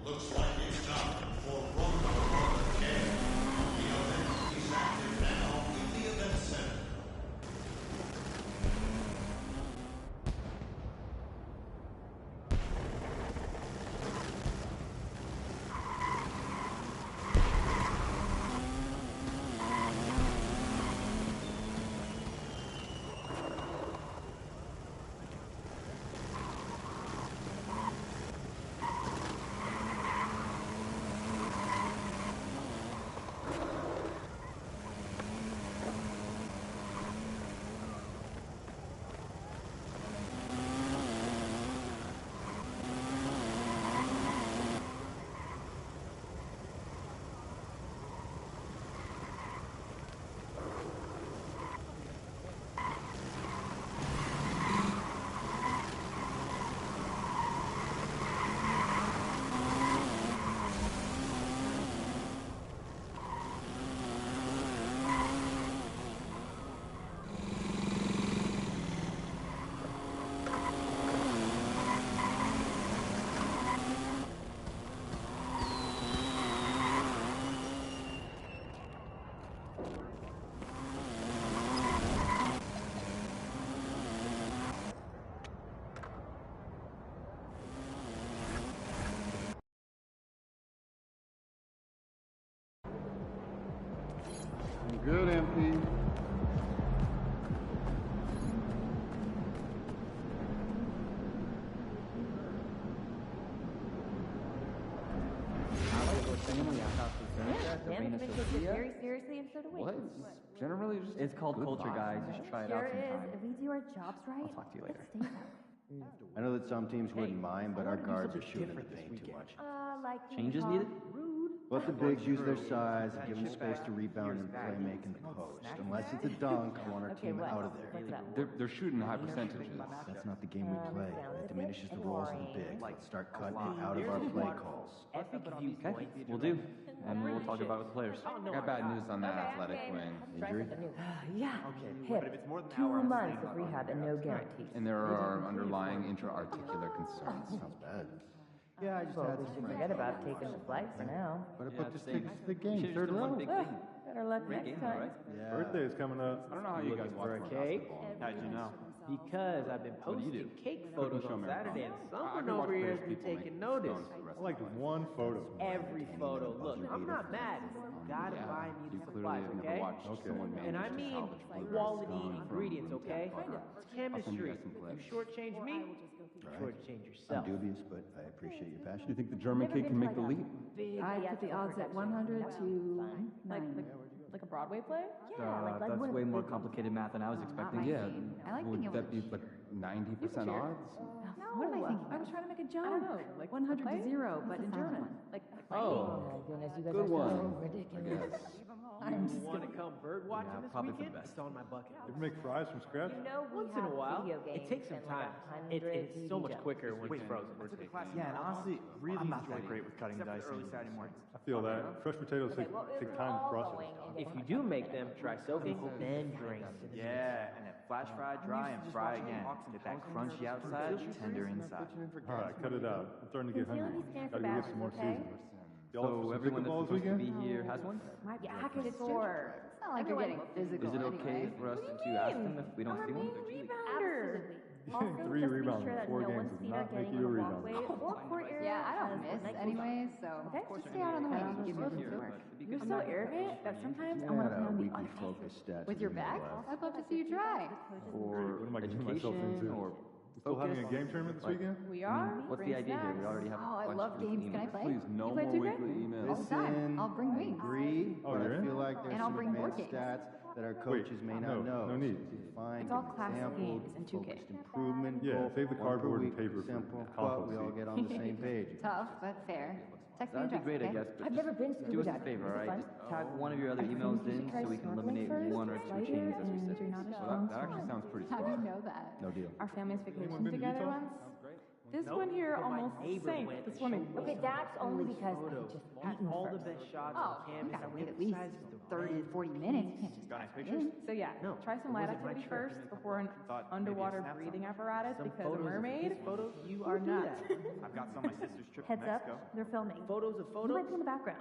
Looks like it's time for NBA2K. The event is active now in the event center. Good, MP. Family take this very seriously and so do we. What? It's generally just It's called culture, guys. You should try it out Sure is. sometime. If we do our jobs right, I'll talk to you later. let's stay that. I know that some teams wouldn't mind, but our guards are shooting in the paint too much. Like Changes ping pong. needed? Let the bigs use their size and give them space to rebound and play make in the post. Unless it's a dunk, I want our team out of there. What's that? they're shooting high percentages. That's not the game we play. It diminishes the roles of the bigs. Let's start cutting it out of our play calls. Okay, we'll do. And we'll talk about it with the players. I got bad news on that athletic wing. Injury? Yeah. Hip. 2 months of rehab and no guarantees. And there are underlying intra-articular concerns. Sounds bad. Yeah, I just Well, had we some should friends. forget about taking the flight for now. But I put this tickets to the game, third row. Better luck next time. Yeah. Birthday's coming up. I don't know how you guys watch for a more cake? basketball. How'd you know? Because I've been What do you posting do? cake Cooking photos show on marathon. Saturday, and I someone can watch over here has those been people taking make notice. stones for the rest I like one photo. Every photo. Look, I'm not mad. You gotta Yeah, buy me you the clearly supplies, have okay? never watched someone manage And I to mean salvage blueberry quality scone from ingredients, okay? tap water. It's chemistry. some You clips. shortchange me, you shortchange I'm yourself. dubious, but I appreciate your passion. Do you think the German kid can make the leap? I put the odds at 100 to 9. Like a Broadway play? That's way more complicated math than I was expecting. Yeah. I like Would being able that to be like 90% odds? What am I thinking? I was trying to make a joke. I don't know, like 100 play? to 0, but in German. Like, Oh, my goodness, you guys Good are one, so I ridiculous. guess. You want to come bird watching Yeah, this probably for the weekend? best. It's on my bucket You list. ever make fries from scratch? Once in a while, it takes some time. It's so much quicker when it's frozen. Yeah, and honestly, really enjoy great with cutting dice early Saturday mornings. I feel that. Fresh potatoes take time to process. If you do make them, try soaking, then drain. Yeah, and then flash fry, dry, and fry again. Get that crunchy outside, tender inside. All right, cut it out. I'm starting to get hungry. Gotta go get some more seasoning. so everyone that's supposed to be here has one? Yeah, it's sore. It's not like you're getting physical Is it okay anyway. for us to ask them if we don't see one? Absolutely. Also, Three just be rebounds sure in that 4 no games one's does feet not are make getting you in a the rebound. walkway or court area. Yeah, I don't has, miss like, anyway, so Okay. just stay out on the wing. Give me a Here, to work. it'd be You're good so to- arrogant that sometimes I Yeah, want to play on the weekly other focus stats. With your back? I'd love to see you try. For What am I getting myself education into? or Still having a focus? game tournament this weekend? We are? What's the Bring idea here? We snacks. already have Oh, a I bunch love of games. Can I emails. play? Please, no You play more 2K? weekly emails. All the time. I'll bring I wings. agree, Oh, but you're I in? feel like there's And I'll some bring board advanced games. stats that our coaches may not know. no need. Define, It's all give classic examples, games in 2K. focused improvement. Yeah, goal, save the 1 per cardboard and week, paper for simple, but compost we all seed. get on the same page. Tough, but fair. Text me That'd be address, great, I okay? guess. But I've just never been do scuba us a diving. favor, Is it all right? fun? Just tag one of your other I think emails you should in try so we can snorkeling eliminate first. one or two Lighter chains as we and sit. you're not as Well, strong. that actually sounds pretty How do you smart. know that? No deal. Our family's Anyone vacation been to together Utah? once. This one here Where my almost neighbor sank went the and swimming showed pool. me Okay, that's only because I photos. just Had eaten all the first. best shots Oh, on you camera. gotta wait at least 30, 40 minutes. You can't just Got dive any right pictures? in. So yeah, No, try some it light wasn't my activity trip. first before an Thought maybe a underwater snap breathing song. apparatus Some because a photos of mermaid. his photos. You Who are would do nuts. that? I've got some of my sister's trip to Heads up, Mexico. they're filming. Photos of You photos. might be in the background.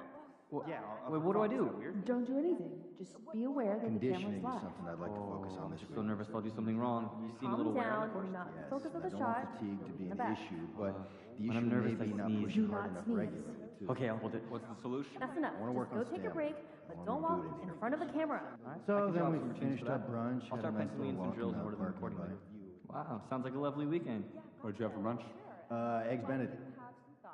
Yeah, Wait, what do I Is do? that weird? Don't do anything. Just be aware that the Conditioning camera's is live. something I'd like to focus on I'm this just week. so nervous I'll do something wrong. You seem a Calm little aware on down, the course. do not Yes, focus on and I the don't shot. want fatigue to be in the an back. issue, but the when issue I'm nervous, may I be not sneeze. pushing Do hard not enough sneeze. regularly, too. Okay, I'll hold it. What's the solution? That's enough. I wanna Just work go on take a stamina. break, I but wanna don't do walk it in in here. front of the camera. So I can then drop we some routines finished for up that. brunch, I'll had a start nice penciling in little some drills walk in in order the to record parking later. lot. Wow, sounds like a lovely weekend. What'd you have for lunch? Eggs Benedict.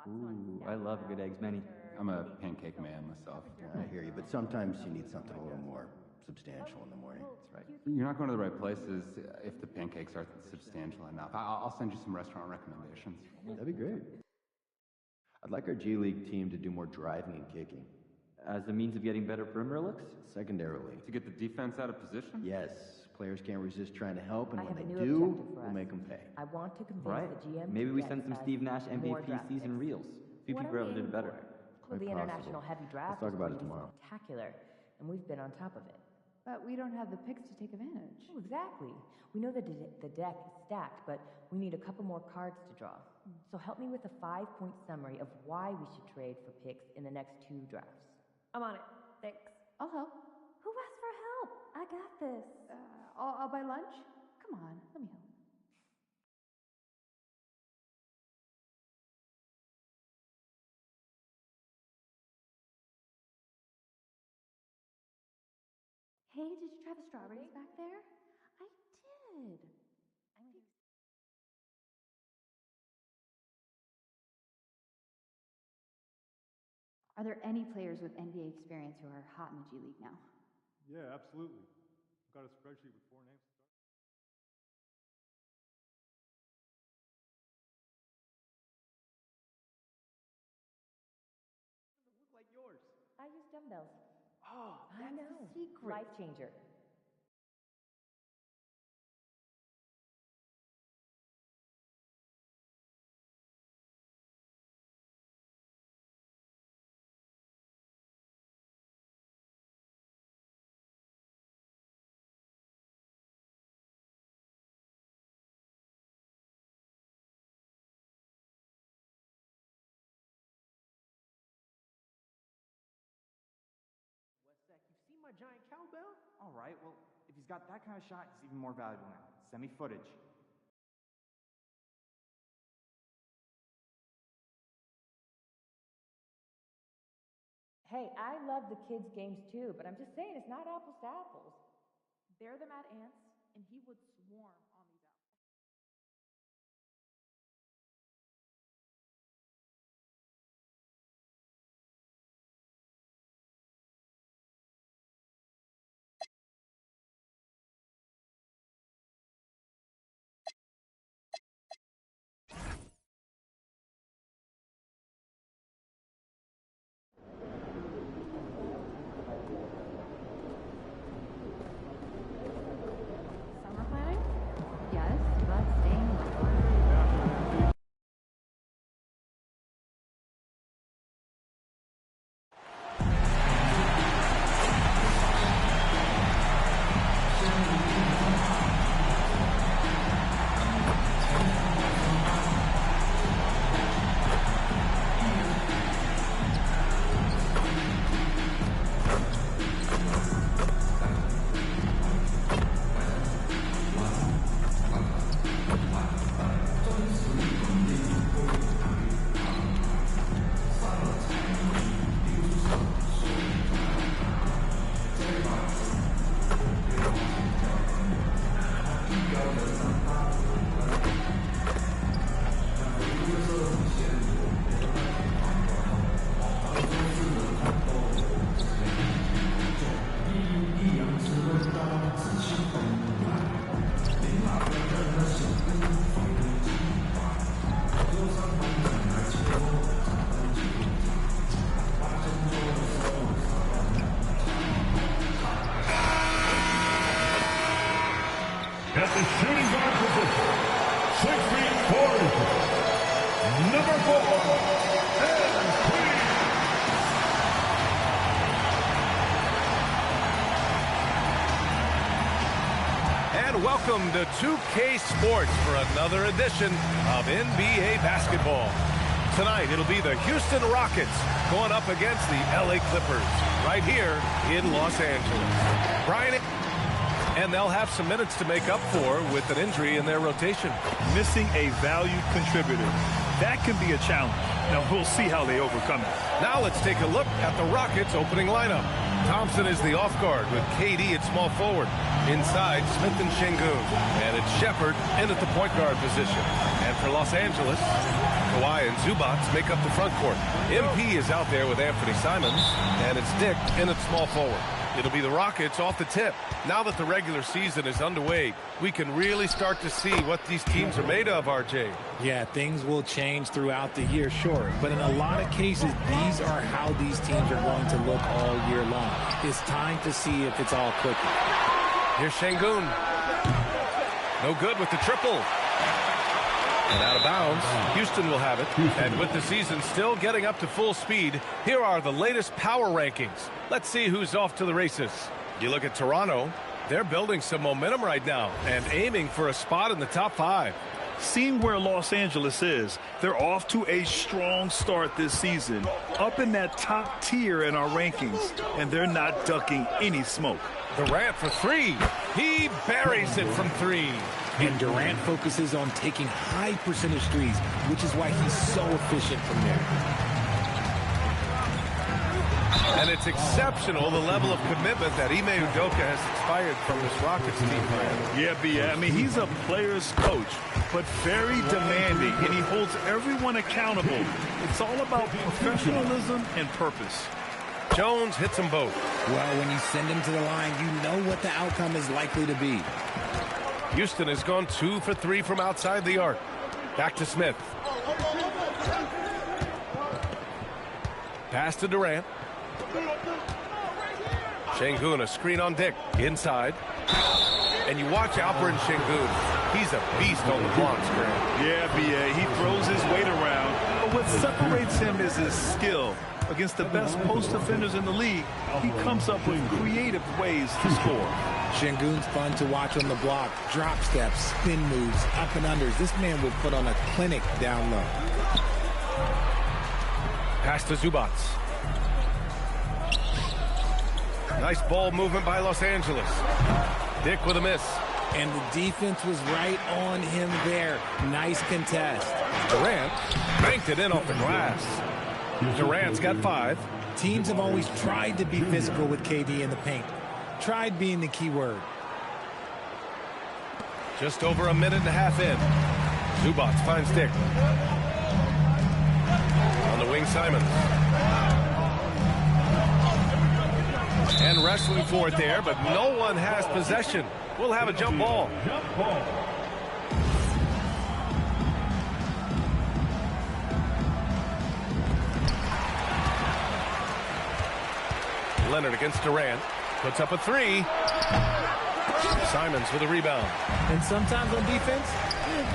Ooh, I love a good eggs Benny. I'm a pancake man myself. Yeah, I hear you, but sometimes you need something a little more substantial in the morning. That's right. You're not going to the right places if the pancakes aren't substantial enough. I'll send you some restaurant recommendations. That'd be great. I'd like our G League team to do more driving and kicking. As a means of getting better perimeter looks? Secondarily, To get the defense out of position? yes, players can't resist trying to help, and I when have a they new do, objective for we'll us. make them pay. I want to convince Right. the GM. Maybe to we get send some us Steve Nash more MVP draft season picks. reels. Few What people are ever we did it aiming better. for? Quite The possible. international heavy draft Let's talk is about going it to be tomorrow. spectacular, and we've been on top of it. But we don't have the picks to take advantage. Oh, exactly. We know that the deck is stacked, but we need a couple more cards to draw. So help me with a 5-point summary of why we should trade for picks in the next 2 drafts. I'm on it. Thanks. I'll help. Who asked for help? I got this. I'll buy lunch. Come on, let me help. Hey, did you try the strawberries back there? I did. Are there any players with NBA experience who are hot in the G League now? Yeah, absolutely. I've got a spreadsheet with 4 names. Look like yours. I use dumbbells. Oh, I that's know. the secret. Life changer. Westsec, you've seen my giant cowbell? All right, well, if he's got that kind of shot, it's even more valuable now. Send me footage. Hey, I love the kids' games too, but I'm just saying it's not apples to apples. They're the mad ants, and he would swarm on these apples. Summer planning? welcome to 2K Sports for another edition of NBA basketball. Tonight, it'll be the Houston Rockets going up against the LA Clippers right here in Los Angeles. Brian, and they'll have some minutes to make up for with an injury in their rotation. Missing a valued contributor. That can be a challenge. Now, we'll see how they overcome it. Now let's take a look at the Rockets' opening lineup. Thompson is the off guard with KD at small forward. Inside, Smith and Şengün. And it's Shepherd in at the point guard position. And for Los Angeles, Kawhi and Zubac make up the front court. MP is out there with Anthony Simons. And it's Dick in at small forward. It'll be the Rockets off the tip. Now that the regular season is underway, we can really start to see what these teams are made of, RJ. Yeah, things will change throughout the year, sure. But in a lot of cases, these are how these teams are going to look all year long. It's time to see if it's all clicking. Here's Şengün. No good with the triple. And out of bounds, Houston will have it. And with the season still getting up to full speed, here are the latest power rankings. Let's see who's off to the races. You look at Toronto, they're building some momentum right now and aiming for a spot in the top 5. Seeing where Los Angeles is, they're off to a strong start this season, up in that top tier in our rankings, and they're not ducking any smoke. Durant for 3. He buries it from 3. And Durant focuses on taking high percentage threes, which is why he's so efficient from there. And it's exceptional, the level of commitment that Ime Udoka has inspired from this Rockets team. Yeah, B.A. I mean, he's a player's coach, but very demanding, and he holds everyone accountable. It's all about professionalism and purpose. Jones hits them both. Well, when you send him to the line, you know what the outcome is likely to be. Houston has gone 2 for 3 from outside the arc. Back to Smith. Pass to Durant. Şengün, a screen on Dick. Inside. And you watch Alperen Şengün. He's a beast on the blocks, Grant. Yeah, B.A. He throws his weight around. But what separates him is his skill. Against the best post defenders in the league, he comes up with creative ways to score. Şengün's fun to watch on the block. Drop steps, spin moves, up and unders. This man will put on a clinic down low. Pass to Zubac. Nice ball movement by Los Angeles. Dick with a miss. And the defense was right on him there. Nice contest. Durant banked it in off the glass. Durant's got 5. Teams have always tried to be physical with KD in the paint. Tried being the key word. Just over a minute and a half in. Zubac finds Dick. On the wing, Simons. And wrestling for it there, but no one has possession. We'll have a jump ball. Leonard against Durant. Puts up a 3. Simons with a rebound. And sometimes on defense,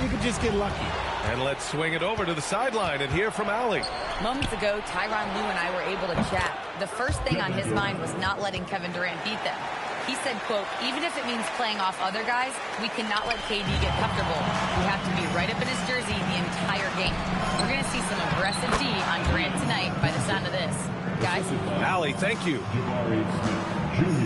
you could just get lucky. And let's swing it over to the sideline and hear from Allie. Moments ago, Tyronn Lue and I were able to chat. The first thing on his mind was not letting Kevin Durant beat them. He said, quote, even if it means playing off other guys, we cannot let KD get comfortable. We have to be right up in his jersey the entire game. We're going to see some aggressive D on Durant tonight by the sound of this. Guys? Allie, thank you.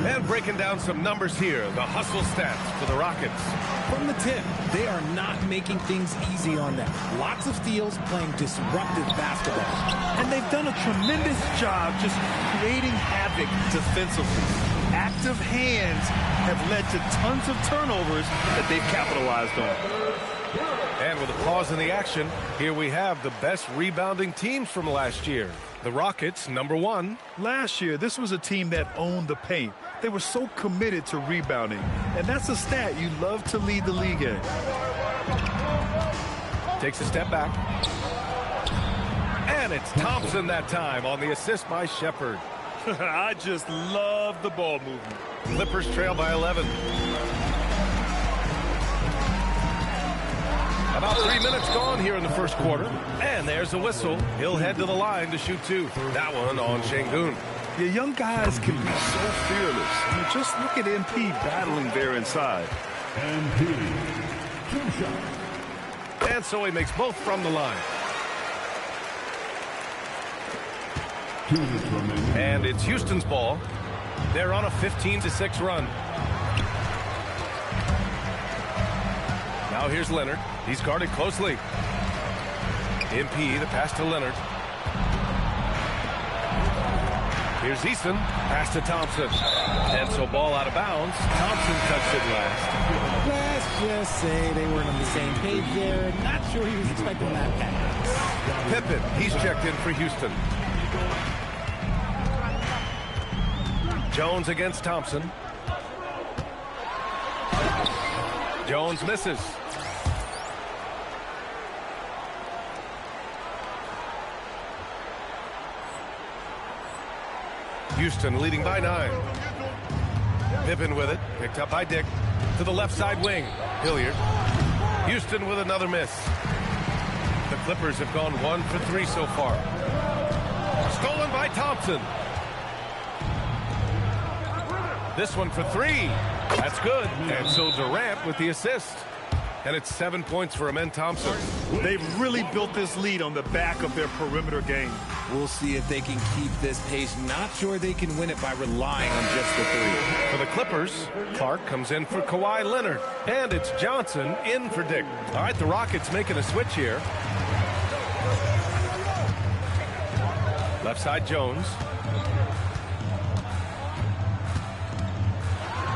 And breaking down some numbers here, the hustle stats for the Rockets. From the tip, they are not making things easy on them. Lots of steals, playing disruptive basketball. And they've done a tremendous job just creating havoc defensively. Active hands have led to tons of turnovers that they've capitalized on. And with a pause in the action, here we have the best rebounding teams from last year. The Rockets, number 1. Last year, this was a team that owned the paint. They were so committed to rebounding. And that's a stat you love to lead the league in. Takes a step back. And it's Thompson that time on the assist by Shepherd. I just love the ball movement. Clippers trail by 11. About 3 minutes gone here in the first quarter. And there's a whistle. He'll head to the line to shoot 2. That one on Şengün. Your young guys can be so fearless. I mean, just look at MP battling there inside. And so he makes both from the line. And it's Houston's ball. They're on a 15-6 run. Now here's Leonard. He's guarded closely. MP, the pass to Leonard. Here's Easton. Pass to Thompson. And so ball out of bounds. Thompson touched it last. Let's just say they weren't on the same page there. Not sure he was expecting that pass. Pippen, he's checked in for Houston. Jones against Thompson. Jones misses. Houston leading by 9. Pippen with it, picked up by Dick. To the left side wing. Hilliard. Houston with another miss. The Clippers have gone 1 for 3 so far. Stolen by Thompson. This one for 3. That's good. And so Durant with the assist. And it's 7 points for Amen Thompson. They've really built this lead on the back of their perimeter game. We'll see if they can keep this pace. Not sure they can win it by relying on just the 3. For the Clippers, Clark comes in for Kawhi Leonard. And it's Johnson in for Dick. All right, the Rockets making a switch here. Left side Jones.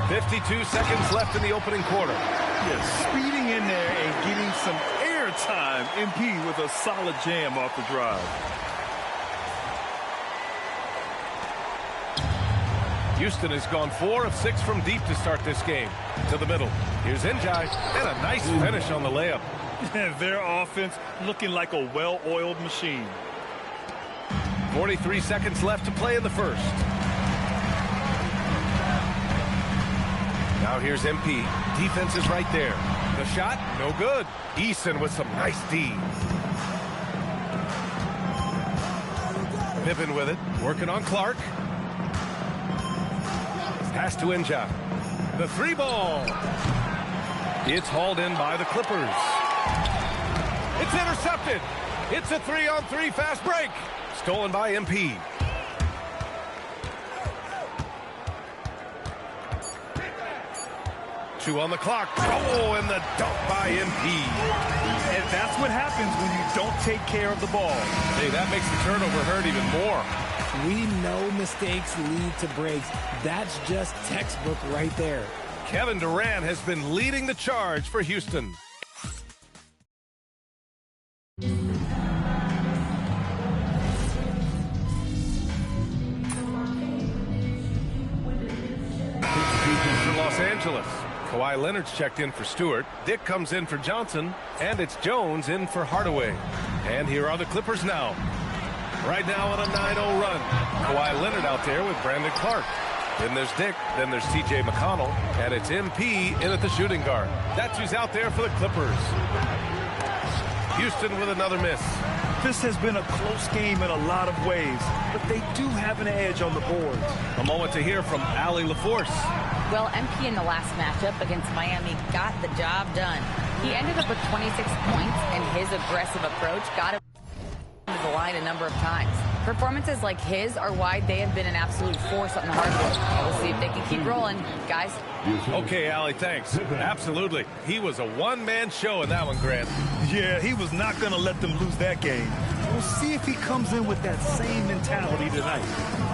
52 seconds left in the opening quarter. Yeah, speeding in there and getting some air time. MP with a solid jam off the drive. Houston has gone 4 of 6 from deep to start this game. To the middle. Here's Njai. And a nice finish on the layup. Their offense looking like a well-oiled machine. 43 seconds left to play in the first. Now here's MP. Defense is right there. The shot, no good. Eason with some nice D. Pippen with it. Working on Clark. Pass to Njai. The 3 ball. It's hauled in by the Clippers. It's intercepted. It's a 3-on-3 fast break. Stolen by MP. Two on the clock. Oh, and the dunk by MP. And that's what happens when you don't take care of the ball. Hey, that makes the turnover hurt even more. We know mistakes lead to breaks. That's just textbook right there. Kevin Durant has been leading the charge for Houston. For Los Angeles, Kawhi Leonard's checked in for Stewart. Dick comes in for Johnson, and it's Jones in for Hardaway. And here are the Clippers now. Right now on a 9-0 run. Kawhi Leonard out there with Brandon Clark. Then there's Dick, then there's TJ McConnell, and it's MP in at the shooting guard. That's who's out there for the Clippers. Houston with another miss. This has been a close game in a lot of ways, but they do have an edge on the boards. A moment to hear from Allie LaForce. Well, MP in the last matchup against Miami got the job done. He ended up with 26 points, and his aggressive approach got him to the line a number of times. Performances like his are why they have been an absolute force on the hardwood. We'll see if they can keep rolling, guys. Okay, Allie, thanks. Absolutely. He was a one-man show in that one, Grant. Yeah, he was not going to let them lose that game. We'll see if he comes in with that same mentality tonight.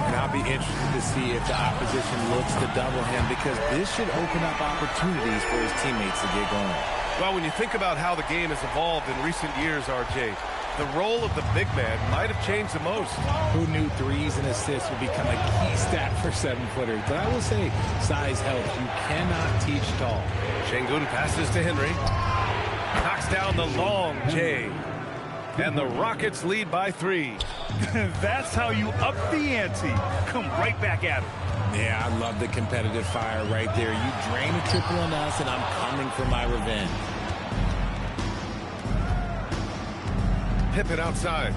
And I'll be interested to see if the opposition looks to double him, because this should open up opportunities for his teammates to get going. Well, when you think about how the game has evolved in recent years, RJ, the role of the big man might have changed the most. Who knew threes and assists would become a key stat for 7-footers? But I will say, size helps. You cannot teach tall. Şengün passes to Henry. Knocks down the long J. And the Rockets lead by 3. That's how you up the ante. Come right back at it. Yeah, I love the competitive fire right there. You drain a triple on us, and I'm coming for my revenge. Pippen outside.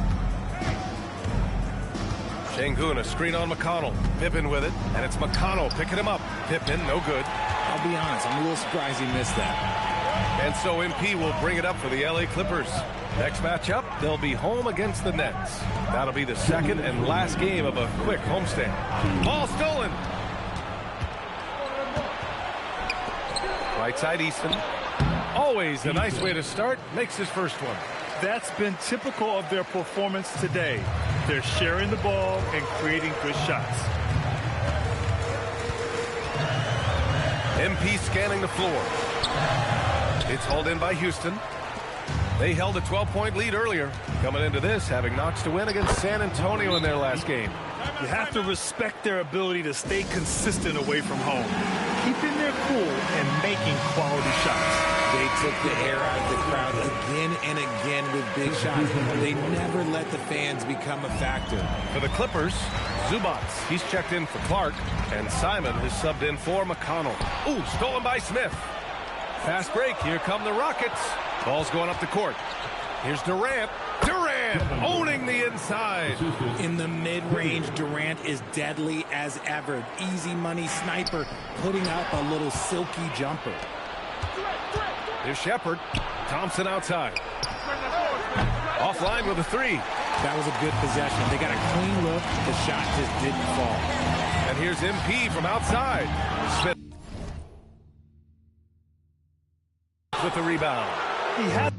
Şengün, a screen on McConnell. Pippen with it, and it's McConnell picking him up. Pippen, no good. I'll be honest, I'm a little surprised he missed that. And so MP will bring it up for the LA Clippers. Next matchup, they'll be home against the Nets. That'll be the second and last game of a quick homestand. Ball stolen. Right side Easton. Always a nice way to start. Makes his first one. That's been typical of their performance today. They're sharing the ball and creating good shots. MP scanning the floor. It's hauled in by Houston. They held a 12-point lead earlier. Coming into this, having knocks to win against San Antonio in their last game. You have to respect their ability to stay consistent away from home, keeping their cool and making quality shots. They took the air out of the crowd again and again with big shots. They never let the fans become a factor. For the Clippers, Zubats. He's checked in for Clark, and Simon has subbed in for McConnell. Ooh, stolen by Smith. Fast break. Here come the Rockets. Ball's going up the court. Here's Durant. Durant owning the inside. In the mid-range, Durant is deadly as ever. Easy money sniper, putting up a little silky jumper. Here's Shepard. Thompson outside. Offline with a three. That was a good possession. They got a clean look. The shot just didn't fall. And here's MP from outside. Smith with the rebound. He had